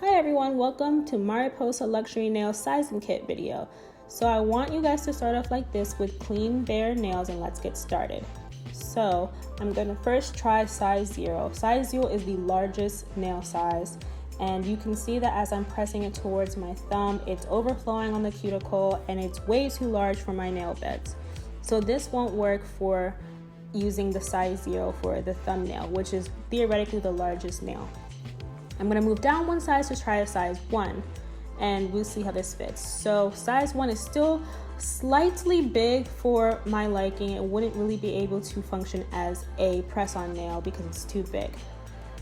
Hi everyone, welcome to Mariposa Luxury Nail Sizing Kit video. So I want you guys to start off like this with clean bare nails and let's get started. So I'm going to first try size 0. Size 0 is the largest nail size, and you can see that as I'm pressing it towards my thumb, it's overflowing on the cuticle and it's way too large for my nail beds. So this won't work for using the size 0 for the thumbnail, which is theoretically the largest nail. I'm going to move down one size to try a size 1 and we'll see how this fits. So size 1 is still slightly big for my liking. It wouldn't really be able to function as a press-on nail because it's too big.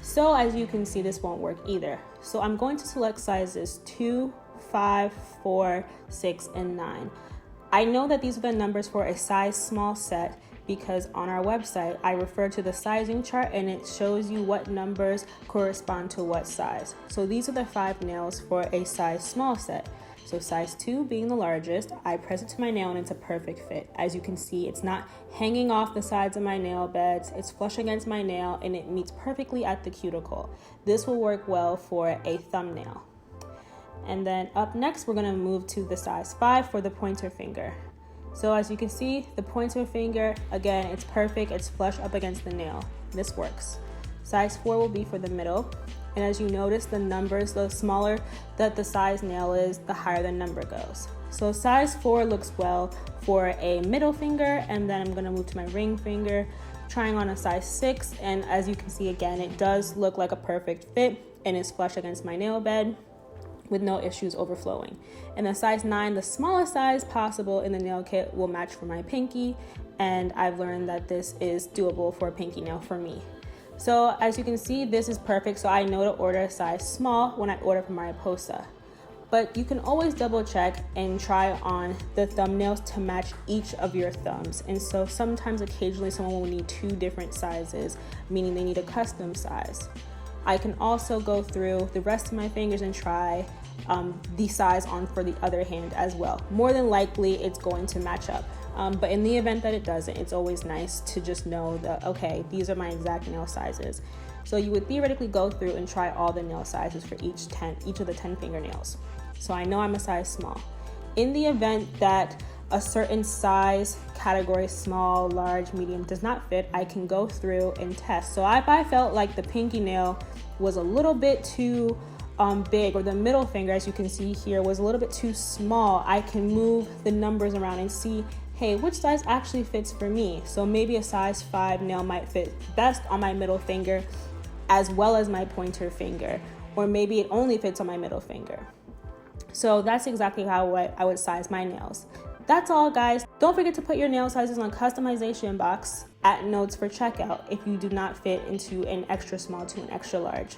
So as you can see, this won't work either. So I'm going to select sizes 2, 5, 4, 6, and 9. I know that these are the numbers for a size small set because on our website, I refer to the sizing chart and it shows you what numbers correspond to what size. So these are the 5 nails for a size small set. So size 2 being the largest, I press it to my nail and it's a perfect fit. As you can see, it's not hanging off the sides of my nail beds, it's flush against my nail and it meets perfectly at the cuticle. This will work well for a thumbnail. And then up next, we're gonna move to the size 5 for the pointer finger. So as you can see, the pointer finger, again, it's perfect. It's flush up against the nail. This works. Size 4 will be for the middle. And as you notice, the numbers, the smaller that the size nail is, the higher the number goes. So size 4 looks well for a middle finger. And then I'm gonna move to my ring finger, trying on a size 6. And as you can see, again, it does look like a perfect fit and it's flush against my nail bed with no issues overflowing. And the size 9, the smallest size possible in the nail kit, will match for my pinky, and I've learned that this is doable for a pinky nail for me. So as you can see, this is perfect, so I know to order a size small when I order from Mariposa. But you can always double check and try on the thumbnails to match each of your thumbs. And so sometimes occasionally someone will need 2 different sizes, meaning they need a custom size. I can also go through the rest of my fingers and try the size on for the other hand as well. More than likely, it's going to match up. But in the event that it doesn't, it's always nice to just know that, okay, these are my exact nail sizes. So you would theoretically go through and try all the nail sizes for each of the 10 fingernails. So I know I'm a size small. In the event that a certain size category, small, large, medium, does not fit, I can go through and test. So if I felt like the pinky nail was a little bit too big, or the middle finger, as you can see here, was a little bit too small, I can move the numbers around and see, hey, which size actually fits for me? So maybe a size 5 nail might fit best on my middle finger as well as my pointer finger, or maybe it only fits on my middle finger. So that's exactly how I would size my nails. That's all, guys. Don't forget to put your nail sizes on customization box at notes for checkout if you do not fit into an extra small to an extra large.